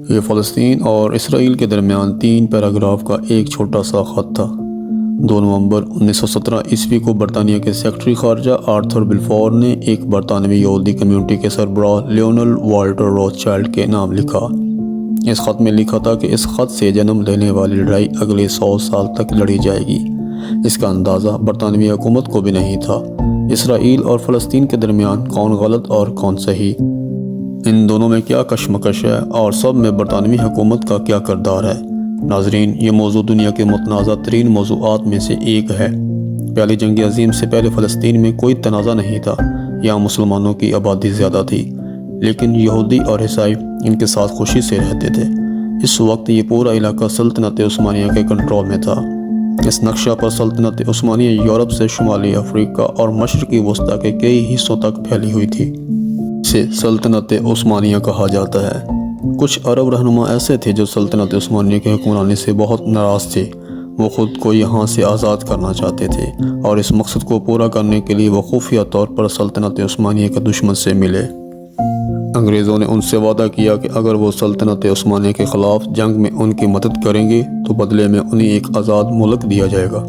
یہ فلسطین اور اسرائیل کے درمیان 3 پیراگراف کا ایک چھوٹا سا خط تھا۔ 2 نومبر 1917 عیسوی کو برطانیہ کے سیکرٹری خارجہ آرتھر بلفور نے ایک برطانوی یہودی کمیونٹی کے سربراہ لیونل والٹر روتھشائلڈ کے نام لکھا۔ اس خط میں لکھا تھا کہ اس خط سے جنم لینے والی لڑائی اگلے 100 سال تک لڑی جائے گی۔ اس کا اندازہ برطانوی حکومت کو بھی نہیں تھا۔ اسرائیل اور فلسطین کے درمیان کون غلط اور کون صحیح، ان دونوں میں کیا کشمکش ہے اور سب میں برطانوی حکومت کا کیا کردار ہے۔ ناظرین، یہ موضوع دنیا کے متنازع ترین موضوعات میں سے ایک ہے۔ پہلی جنگ عظیم سے پہلے فلسطین میں کوئی تنازع نہیں تھا۔ یہاں مسلمانوں کی آبادی زیادہ تھی، لیکن یہودی اور عیسائی ان کے ساتھ خوشی سے رہتے تھے۔ اس وقت یہ پورا علاقہ سلطنت عثمانیہ کے کنٹرول میں تھا۔ اس نقشہ پر سلطنت عثمانیہ یورپ سے شمالی افریقہ اور مشرقی وسطی کے کئی حصوں تک پھیلی ہوئی تھی۔ اسے سلطنت عثمانیہ کہا جاتا ہے۔ کچھ عرب رہنما ایسے تھے جو سلطنت عثمانیہ کے حکمرانی سے بہت ناراض تھے۔ وہ خود کو یہاں سے آزاد کرنا چاہتے تھے اور اس مقصد کو پورا کرنے کے لیے وہ خفیہ طور پر سلطنت عثمانیہ کے دشمن سے ملے۔ انگریزوں نے ان سے وعدہ کیا کہ اگر وہ سلطنت عثمانیہ کے خلاف جنگ میں ان کی مدد کریں گے تو بدلے میں انہیں ایک آزاد ملک دیا جائے گا۔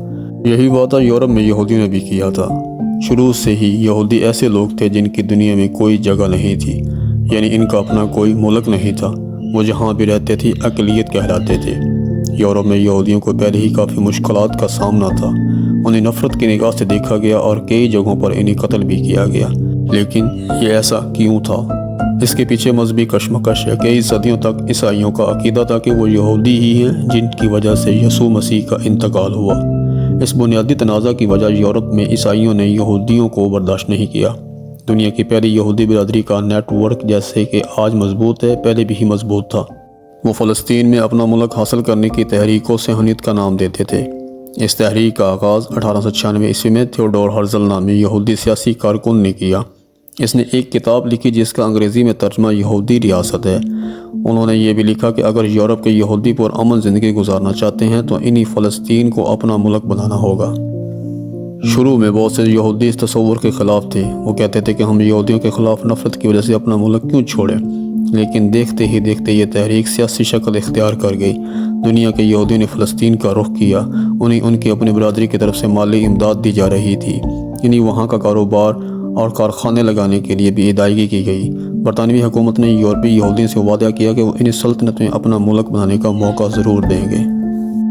یہی وعدہ یورپ میں یہودیوں نے بھی کیا تھا۔ شروع سے ہی یہودی ایسے لوگ تھے جن کی دنیا میں کوئی جگہ نہیں تھی، یعنی ان کا اپنا کوئی ملک نہیں تھا۔ وہ جہاں بھی رہتے تھے اقلیت کہلاتے تھے۔ یورپ میں یہودیوں کو پہلے ہی کافی مشکلات کا سامنا تھا۔ انہیں نفرت کی نگاہ سے دیکھا گیا اور کئی جگہوں پر انہیں قتل بھی کیا گیا۔ لیکن یہ ایسا کیوں تھا؟ اس کے پیچھے مذہبی کشمکش ہے۔ کئی صدیوں تک عیسائیوں کا عقیدہ تھا کہ وہ یہودی ہی ہیں جن کی وجہ سے یسوع مسیح کا انتقال ہوا۔ اس بنیادی تنازع کی وجہ یورپ میں عیسائیوں نے یہودیوں کو برداشت نہیں کیا۔ دنیا کی پہلی یہودی برادری کا نیٹ ورک جیسے کہ آج مضبوط ہے، پہلے بھی ہی مضبوط تھا۔ وہ فلسطین میں اپنا ملک حاصل کرنے کی تحریک کو صہیونیت کا نام دیتے تھے۔ اس تحریک کا آغاز 1896 عیسوی میں تھیوڈور ہرزل نامی یہودی سیاسی کارکن نے کیا۔ اس نے ایک کتاب لکھی جس کا انگریزی میں ترجمہ یہودی ریاست ہے۔ انہوں نے یہ بھی لکھا کہ اگر یورپ کے یہودی پر امن زندگی گزارنا چاہتے ہیں تو انہیں فلسطین کو اپنا ملک بنانا ہوگا۔ شروع میں بہت سے یہودی اس تصور کے خلاف تھے۔ وہ کہتے تھے کہ ہم یہودیوں کے خلاف نفرت کی وجہ سے اپنا ملک کیوں چھوڑیں، لیکن دیکھتے ہی دیکھتے یہ تحریک سیاسی شکل اختیار کر گئی۔ دنیا کے یہودیوں نے فلسطین کا رخ کیا۔ انہیں ان کی اپنی برادری کی طرف سے مالی امداد دی جا رہی تھی۔ انہیں وہاں کا کاروبار اور کارخانے لگانے کے لیے بھی ادائیگی کی گئی۔ برطانوی حکومت نے یورپی یہودیوں سے وعدہ کیا کہ وہ انہیں سلطنت میں اپنا ملک بنانے کا موقع ضرور دیں گے۔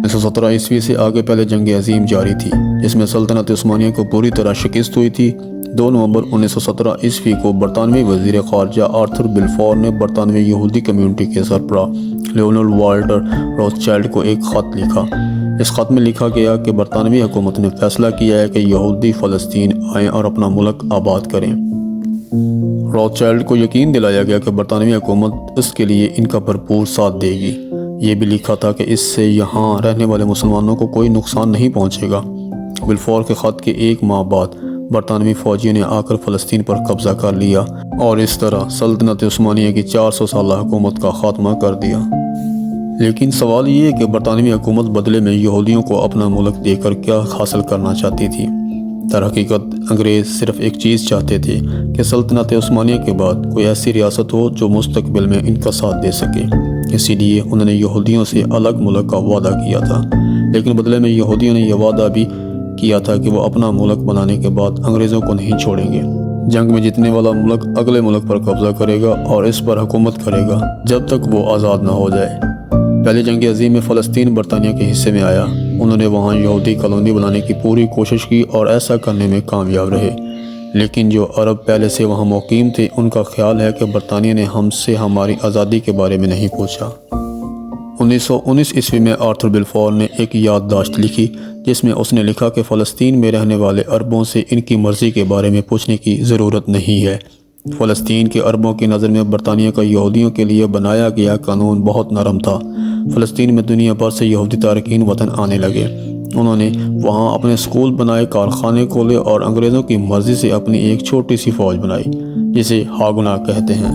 1917 عیسوی سے آگے پہلے جنگ عظیم جاری تھی، جس میں سلطنت عثمانیہ کو پوری طرح شکست ہوئی تھی۔ 2 نومبر 1917 عیسوی کو برطانوی وزیر خارجہ آرتھر بلفور نے برطانوی یہودی کمیونٹی کے سربراہ لیونل والٹر روتھشائلڈ کو ایک خط لکھا۔ اس خط میں لکھا گیا کہ برطانوی حکومت نے فیصلہ کیا ہے کہ یہودی فلسطین آئیں اور اپنا ملک آباد کریں۔ روتھشائلڈ کو یقین دلایا گیا کہ برطانوی حکومت اس کے لیے ان کا بھرپور ساتھ دے گی۔ یہ بھی لکھا تھا کہ اس سے یہاں رہنے والے مسلمانوں کو کوئی نقصان نہیں پہنچے گا۔ بلفور کے خط کے 1 ماہ بعد برطانوی فوجیوں نے آ کر فلسطین پر قبضہ کر لیا اور اس طرح سلطنت عثمانیہ کی 400 سالہ حکومت کا خاتمہ کر دیا۔ لیکن سوال یہ ہے کہ برطانوی حکومت بدلے میں یہودیوں کو اپنا ملک دے کر کیا حاصل کرنا چاہتی تھی؟ در حقیقت انگریز صرف ایک چیز چاہتے تھے کہ سلطنت عثمانیہ کے بعد کوئی ایسی ریاست ہو جو مستقبل میں ان کا ساتھ دے سکے۔ اسی لیے انہوں نے یہودیوں سے الگ ملک کا وعدہ کیا تھا، لیکن بدلے میں یہودیوں نے یہ وعدہ بھی کیا تھا کہ وہ اپنا ملک بنانے کے بعد انگریزوں کو نہیں چھوڑیں گے۔ جنگ میں جیتنے والا ملک اگلے ملک پر قبضہ کرے گا اور اس پر حکومت کرے گا جب تک وہ آزاد نہ ہو جائے۔ پہلی جنگ عظیم میں فلسطین برطانیہ کے حصے میں آیا۔ انہوں نے وہاں یہودی کالونی بنانے کی پوری کوشش کی اور ایسا کرنے میں کامیاب رہے، لیکن جو عرب پہلے سے وہاں مقیم تھے ان کا خیال ہے کہ برطانیہ نے ہم سے ہماری آزادی کے بارے میں نہیں پوچھا۔ 1919 عیسوی میں آرتھر بلفور نے ایک یادداشت لکھی جس میں اس نے لکھا کہ فلسطین میں رہنے والے عربوں سے ان کی مرضی کے بارے میں پوچھنے کی ضرورت نہیں ہے۔ فلسطین کے عربوں کی نظر میں برطانیہ کا یہودیوں کے لیے بنایا گیا قانون بہت نرم تھا۔ فلسطین میں دنیا بھر سے یہودی تارکین وطن آنے لگے۔ انہوں نے وہاں اپنے اسکول بنائے، کارخانے کھولے اور انگریزوں کی مرضی سے اپنی ایک چھوٹی سی فوج بنائی جسے ہاگنا کہتے ہیں۔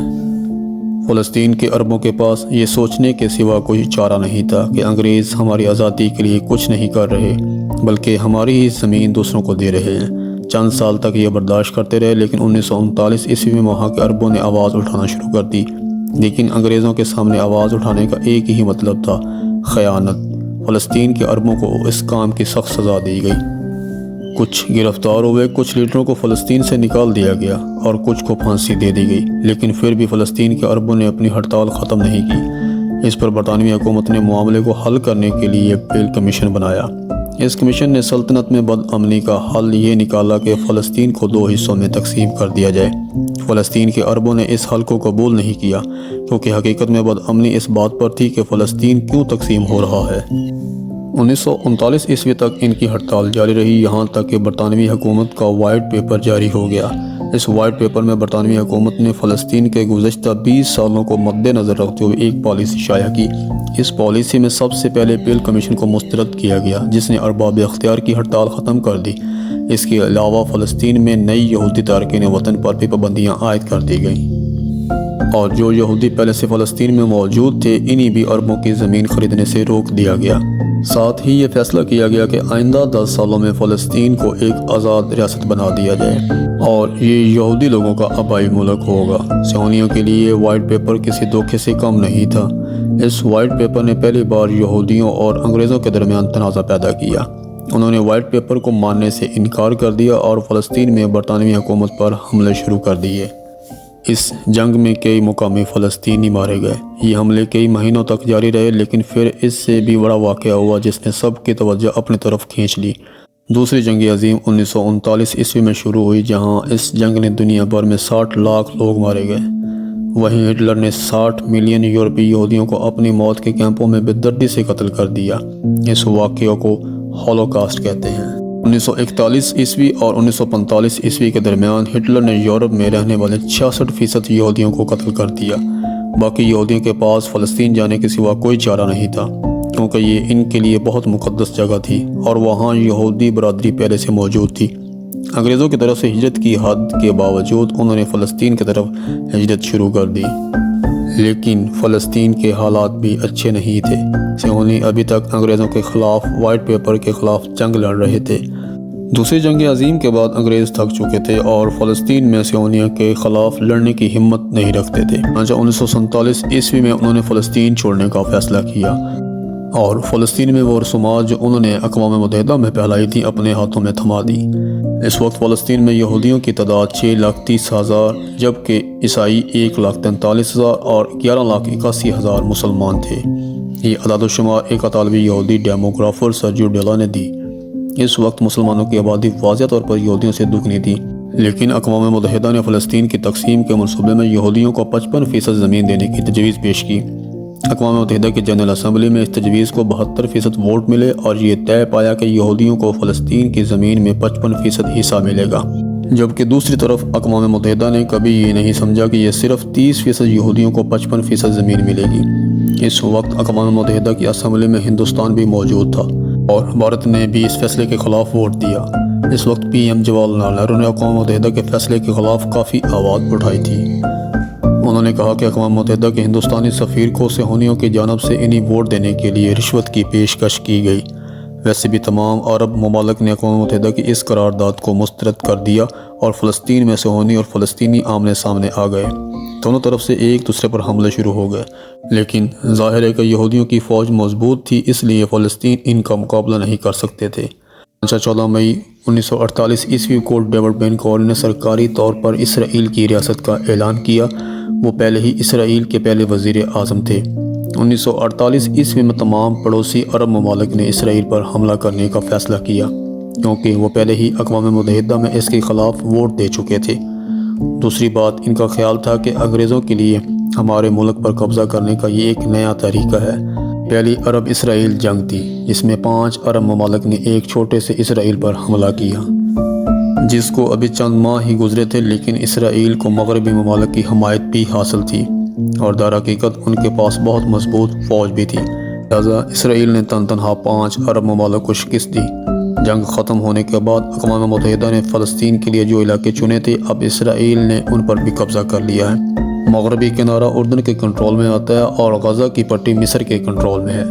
فلسطین کے عربوں کے پاس یہ سوچنے کے سوا کوئی چارہ نہیں تھا کہ انگریز ہماری آزادی کے لیے کچھ نہیں کر رہے بلکہ ہماری ہی زمین دوسروں کو دے رہے ہیں۔ چند سال تک یہ برداشت کرتے رہے، لیکن 1939 عیسوی میں وہاں کے عربوں نے آواز اٹھانا شروع کر دی۔ لیکن انگریزوں کے سامنے آواز اٹھانے کا ایک ہی مطلب تھا، خیانت۔ فلسطین کے عربوں کو اس کام کی سخت سزا دی گئی۔ کچھ گرفتار ہوئے، کچھ لیڈروں کو فلسطین سے نکال دیا گیا اور کچھ کو پھانسی دے دی گئی، لیکن پھر بھی فلسطین کے عربوں نے اپنی ہڑتال ختم نہیں کی۔ اس پر برطانوی حکومت نے معاملے کو حل کرنے کے لیے پیل کمیشن بنایا۔ اس کمیشن نے سلطنت میں بد امنی کا حل یہ نکالا کہ فلسطین کو 2 حصوں میں تقسیم کر دیا جائے۔ فلسطین کے عربوں نے اس حل کو قبول نہیں کیا، کیونکہ حقیقت میں بد امنی اس بات پر تھی کہ فلسطین کیوں تقسیم ہو رہا ہے۔ 1939 عیسوی تک ان کی ہڑتال جاری رہی، یہاں تک کہ برطانوی حکومت کا وائٹ پیپر جاری ہو گیا۔ اس وائٹ پیپر میں برطانوی حکومت نے فلسطین کے گزشتہ 20 سالوں کو مد نظر رکھتے ہوئے ایک پالیسی شائع کی۔ اس پالیسی میں سب سے پہلے پیل کمیشن کو مسترد کیا گیا، جس نے ارباب اختیار کی ہڑتال ختم کر دی۔ اس کے علاوہ فلسطین میں نئی یہودی تارکین وطن پر بھی پابندیاں عائد کر دی گئیں، اور جو یہودی پہلے سے فلسطین میں موجود تھے انہیں بھی عربوں کی زمین خریدنے سے روک دیا گیا۔ ساتھ ہی یہ فیصلہ کیا گیا کہ آئندہ 10 سالوں میں فلسطین کو ایک آزاد ریاست بنا دیا جائے اور یہ یہودی لوگوں کا آبائی ملک ہوگا۔ صہیونیوں کے لیے وائٹ پیپر کسی دھوکے سے کم نہیں تھا۔ اس وائٹ پیپر نے پہلی بار یہودیوں اور انگریزوں کے درمیان تنازع پیدا کیا۔ انہوں نے وائٹ پیپر کو ماننے سے انکار کر دیا اور فلسطین میں برطانوی حکومت پر حملے شروع کر دیے۔ اس جنگ میں کئی مقامی فلسطینی مارے گئے۔ یہ حملے کئی مہینوں تک جاری رہے، لیکن پھر اس سے بھی بڑا واقعہ ہوا جس نے سب کی توجہ اپنی طرف کھینچ لی۔ دوسری جنگ عظیم 1939 عیسوی میں شروع ہوئی، جہاں اس جنگ نے دنیا بھر میں 60 لاکھ لوگ مارے گئے۔ وہیں ہٹلر نے 60 ملین یورپی یہودیوں کو اپنی موت کے کیمپوں میں بے دردی سے قتل کر دیا۔ اس واقعے کو ہولوکاسٹ کہتے ہیں۔ 1941 عیسوی اور 1945 عیسوی کے درمیان ہٹلر نے یورپ میں رہنے والے 66% یہودیوں کو قتل کر دیا۔ باقی یہودیوں کے پاس فلسطین جانے کے سوا کوئی چارہ نہیں تھا، کیونکہ یہ ان کے لیے بہت مقدس جگہ تھی اور وہاں یہودی برادری پہلے سے موجود تھی۔ انگریزوں کی طرف سے ہجرت کی حد کے باوجود انہوں نے فلسطین کی طرف ہجرت شروع کر دی، لیکن فلسطین کے حالات بھی اچھے نہیں تھے۔ صہیونی ابھی تک انگریزوں کے خلاف وائٹ پیپر کے خلاف جنگ لڑ رہے تھے۔ دوسری جنگ عظیم کے بعد انگریز تھک چکے تھے اور فلسطین میں صہیونیوں کے خلاف لڑنے کی ہمت نہیں رکھتے تھے۔ 1947 عیسوی میں انہوں نے فلسطین چھوڑنے کا فیصلہ کیا اور فلسطین میں وہ رسومات جو انہوں نے اقوام متحدہ میں پھیلائی تھیں اپنے ہاتھوں میں تھما دی۔ اس وقت فلسطین میں یہودیوں کی تعداد 6,30,000 جبکہ عیسائی 1,43,000 اور 11,81,000 مسلمان تھے۔ یہ اعداد و شمار ایک اطالوی یہودی ڈیموگرافر سرجیو ڈیلا نے دی۔ اس وقت مسلمانوں کی آبادی واضح طور پر یہودیوں سے دگنی تھی، لیکن اقوام متحدہ نے فلسطین کی تقسیم کے منصوبے میں یہودیوں کو 55% زمین دینے کی تجویز پیش کی۔ اقوام متحدہ کی جنرل اسمبلی میں اس تجویز کو 72% ووٹ ملے اور یہ طے پایا کہ یہودیوں کو فلسطین کی زمین میں 55% حصہ ملے گا، جبکہ دوسری طرف اقوام متحدہ نے کبھی یہ نہیں سمجھا کہ یہ صرف 30% یہودیوں کو 55% زمین ملے گی۔ اس وقت اقوام متحدہ کی اسمبلی میں ہندوستان بھی موجود تھا اور بھارت نے بھی اس فیصلے کے خلاف ووٹ دیا۔ اس وقت پی ایم جواہر لال نہرو نے اقوام متحدہ کے فیصلے کے خلاف کافی آواز اٹھائی تھی۔ انہوں نے کہا کہ اقوام متحدہ کے ہندوستانی سفیر کو صہیونیوں کی جانب سے انہیں ووٹ دینے کے لیے رشوت کی پیشکش کی گئی۔ ویسے بھی تمام عرب ممالک نے اقوام متحدہ کی اس قرارداد کو مسترد کر دیا اور فلسطین میں صہیونی اور فلسطینی آمنے سامنے آ گئے۔ دونوں طرف سے ایک دوسرے پر حملے شروع ہو گئے، لیکن ظاہر ہے کہ یہودیوں کی فوج مضبوط تھی، اس لیے فلسطین ان کا مقابلہ نہیں کر سکتے تھے۔ 14 مئی 1948 عیسوی کو ڈیوڈ بین گورن نے سرکاری طور پر اسرائیل کی ریاست کا اعلان کیا۔ وہ پہلے ہی اسرائیل کے پہلے وزیر اعظم تھے۔ 1948 عیسوی میں تمام پڑوسی عرب ممالک نے اسرائیل پر حملہ کرنے کا فیصلہ کیا، کیونکہ وہ پہلے ہی اقوام متحدہ میں اس کے خلاف ووٹ دے چکے تھے۔ دوسری بات، ان کا خیال تھا کہ انگریزوں کے لیے ہمارے ملک پر قبضہ کرنے کا یہ ایک نیا طریقہ ہے۔ پہلی عرب اسرائیل جنگ تھی جس میں 5 عرب ممالک نے ایک چھوٹے سے اسرائیل پر حملہ کیا، جس کو ابھی چند ماہ ہی گزرے تھے، لیکن اسرائیل کو مغربی ممالک کی حمایت بھی حاصل تھی اور در حقیقت ان کے پاس بہت مضبوط فوج بھی تھی۔ لہذا اسرائیل نے تنہا 5 عرب ممالک کو شکست دی۔ جنگ ختم ہونے کے بعد اقوام متحدہ نے فلسطین کے لیے جو علاقے چنے تھے اب اسرائیل نے ان پر بھی قبضہ کر لیا ہے۔ مغربی کنارہ اردن کے کنٹرول میں آتا ہے اور غزہ کی پٹی مصر کے کنٹرول میں ہے۔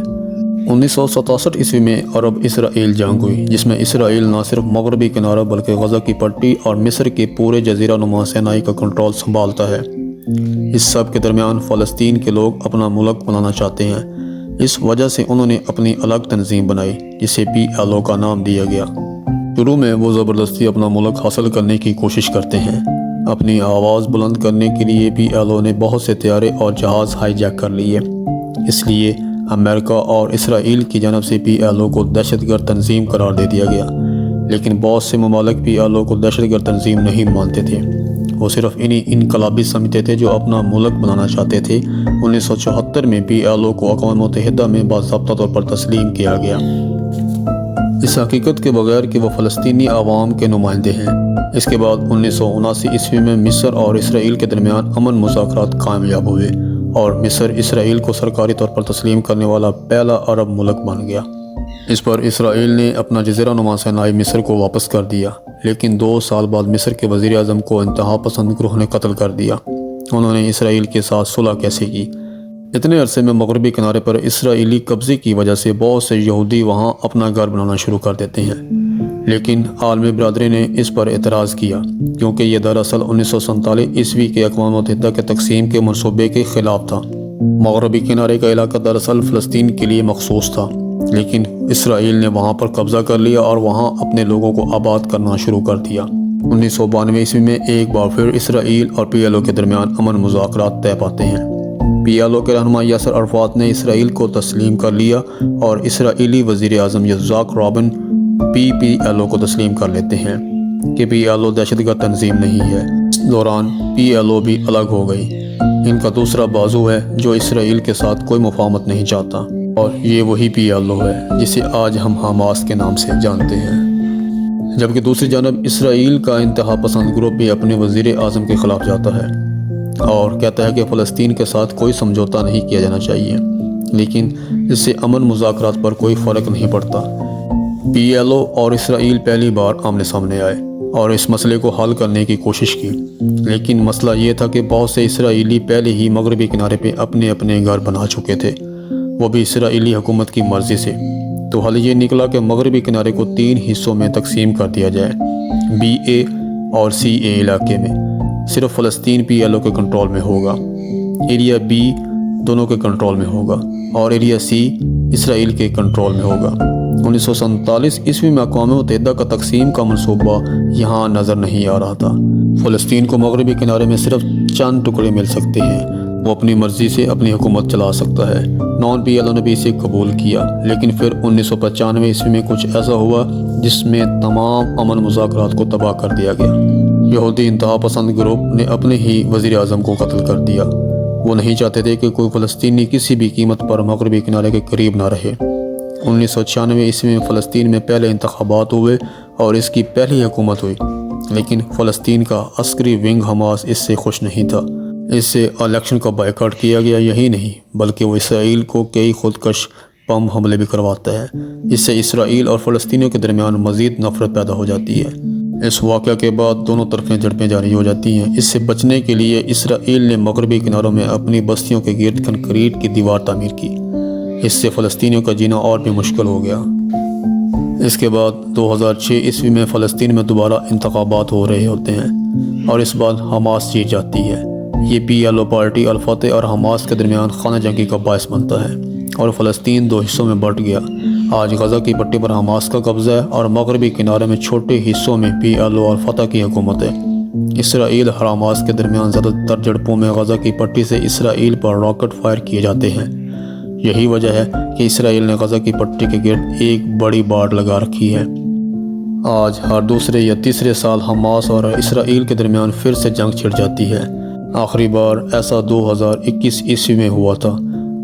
1967 عیسوی میں عرب اسرائیل جنگ ہوئی، جس میں اسرائیل نہ صرف مغربی کنارہ بلکہ غزہ کی پٹی اور مصر کے پورے جزیرہ نما سینائی کا کنٹرول سنبھالتا ہے۔ اس سب کے درمیان فلسطین کے لوگ اپنا ملک بنانا چاہتے ہیں۔ اس وجہ سے انہوں نے اپنی الگ تنظیم بنائی جسے PLO کا نام دیا گیا۔ شروع میں وہ زبردستی اپنا ملک حاصل کرنے کی کوشش کرتے ہیں۔ اپنی آواز بلند کرنے کے لیے PLO نے بہت سے طیارے اور جہاز ہائی جیک کر لیے۔ اس لیے امریکہ اور اسرائیل کی جانب سے PLO کو دہشت گرد تنظیم قرار دے دیا گیا، لیکن بہت سے ممالک PLO کو دہشت گرد تنظیم نہیں مانتے تھے۔ وہ صرف انہی انقلابی سمجھتے تھے جو اپنا ملک بنانا چاہتے تھے۔ 1974 میں PLO کو اقوام متحدہ میں باضابطہ طور پر تسلیم کیا گیا، اس حقیقت کے بغیر کہ وہ فلسطینی عوام کے نمائندے ہیں۔ اس کے بعد 1979 عیسوی میں مصر اور اسرائیل کے درمیان امن مذاکرات کامیاب ہوئے اور مصر اسرائیل کو سرکاری طور پر تسلیم کرنے والا پہلا عرب ملک بن گیا۔ اس پر اسرائیل نے اپنا جزیرہ نما سینائی مصر کو واپس کر دیا، لیکن 2 سال بعد مصر کے وزیر اعظم کو انتہا پسند گروہ نے قتل کر دیا۔ انہوں نے اسرائیل کے ساتھ صلح کیسے کی؟ اتنے عرصے میں مغربی کنارے پر اسرائیلی قبضے کی وجہ سے بہت سے یہودی وہاں اپنا گھر بنانا شروع کر دیتے ہیں، لیکن عالمی برادری نے اس پر اعتراض کیا کیونکہ یہ دراصل 1947 عیسوی کے اقوام متحدہ کے تقسیم کے منصوبے کے خلاف تھا۔ مغربی کنارے کا علاقہ دراصل فلسطین کے لیے مخصوص تھا، لیکن اسرائیل نے وہاں پر قبضہ کر لیا اور وہاں اپنے لوگوں کو آباد کرنا شروع کر دیا۔ 1992 عیسوی میں ایک بار پھر اسرائیل اور PLO کے درمیان امن مذاکرات طے پاتے ہیں۔ PLO کے رہنما یاسر عرفات نے اسرائیل کو تسلیم کر لیا اور اسرائیلی وزیر اعظم یزاک رابن PLO کو تسلیم کر لیتے ہیں کہ PLO دہشت گرد تنظیم نہیں ہے۔ اس دوران PLO بھی الگ ہو گئی۔ ان کا دوسرا بازو ہے جو اسرائیل کے ساتھ کوئی مفاہمت نہیں چاہتا، اور یہ وہی PLO ہے جسے آج ہم حماس کے نام سے جانتے ہیں۔ جبکہ دوسری جانب اسرائیل کا انتہا پسند گروپ بھی اپنے وزیر اعظم کے خلاف جاتا ہے اور کہتا ہے کہ فلسطین کے ساتھ کوئی سمجھوتا نہیں کیا جانا چاہیے، لیکن اس سے امن مذاکرات پر کوئی فرق نہیں پڑتا۔ PLO اور اسرائیل پہلی بار آمنے سامنے آئے اور اس مسئلے کو حل کرنے کی کوشش کی، لیکن مسئلہ یہ تھا کہ بہت سے اسرائیلی پہلے ہی مغربی کنارے پہ اپنے اپنے گھر بنا چکے تھے، وہ بھی اسرائیلی حکومت کی مرضی سے۔ تو حل یہ نکلا کہ مغربی کنارے کو 3 حصوں میں تقسیم کر دیا جائے۔ BA اور CA علاقے میں صرف فلسطین PLO کے کنٹرول میں ہوگا، ایریا B دونوں کے کنٹرول میں ہوگا اور ایریا C اسرائیل کے کنٹرول میں ہوگا۔ 1947 عیسوی میں اقوام متحدہ کا تقسیم کا منصوبہ یہاں نظر نہیں آ رہا تھا۔ فلسطین کو مغربی کنارے میں صرف چند ٹکڑے مل سکتے ہیں، وہ اپنی مرضی سے اپنی حکومت چلا سکتا ہے۔ PLO نے بھی اسے قبول کیا، لیکن پھر 1995 عیسوی میں کچھ ایسا ہوا جس میں تمام امن مذاکرات کو تباہ کر دیا گیا۔ یہودی انتہا پسند گروپ نے اپنے ہی وزیر اعظم کو قتل کر دیا۔ وہ نہیں چاہتے تھے کہ کوئی فلسطینی کسی بھی قیمت پر مغربی کنارے کے قریب نہ رہے۔ 1996 عیسوی میں فلسطین میں پہلے انتخابات ہوئے اور اس کی پہلی حکومت ہوئی، لیکن فلسطین کا عسکری ونگ حماس اس سے خوش نہیں تھا۔ اس سے الیکشن کا بائیکاٹ کیا گیا، یہی نہیں بلکہ وہ اسرائیل کو کئی خودکش بم حملے بھی کرواتا ہے۔ اس سے اسرائیل اور فلسطینیوں کے درمیان مزید نفرت پیدا ہو جاتی ہے۔ اس واقعہ کے بعد دونوں طرفیں جھڑپیں جاری ہو جاتی ہیں۔ اس سے بچنے کے لیے اسرائیل نے مغربی کناروں میں اپنی بستیوں کے گرد کنکریٹ کی دیوار تعمیر کی۔ اس سے فلسطینیوں کا جینا اور بھی مشکل ہو گیا۔ اس کے بعد 2006 عیسوی میں فلسطین میں دوبارہ انتخابات ہو رہے ہوتے ہیں اور اس بار حماس جیت جاتی ہے۔ یہ PLO پارٹی الفتح اور حماس کے درمیان خانہ جنگی کا باعث بنتا ہے اور فلسطین 2 حصوں میں بٹ گیا۔ آج غزہ کی پٹی پر حماس کا قبضہ ہے اور مغربی کنارے میں چھوٹے حصوں میں PLO اور فتح کی حکومت ہے۔ اسرائیل اور حماس کے درمیان زیادہ تر جھڑپوں میں غزہ کی پٹی سے اسرائیل پر راکٹ فائر کیے جاتے ہیں۔ یہی وجہ ہے کہ اسرائیل نے غزہ کی پٹی کے گرد ایک بڑی باڑ لگا رکھی ہے۔ آج ہر دوسرے یا تیسرے سال حماس اور اسرائیل کے درمیان پھر سے جنگ چھڑ جاتی ہے۔ آخری بار ایسا 2021 عیسوی میں ہوا تھا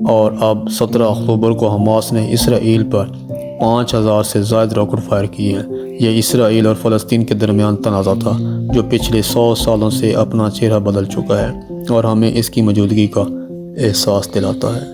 اور اب 17 اکتوبر کو حماس نے اسرائیل پر 5000 سے زائد راکٹ فائر کیے ہیں۔ یہ اسرائیل اور فلسطین کے درمیان تنازع تھا جو پچھلے 100 سالوں سے اپنا چہرہ بدل چکا ہے اور ہمیں اس کی موجودگی کا احساس دلاتا ہے۔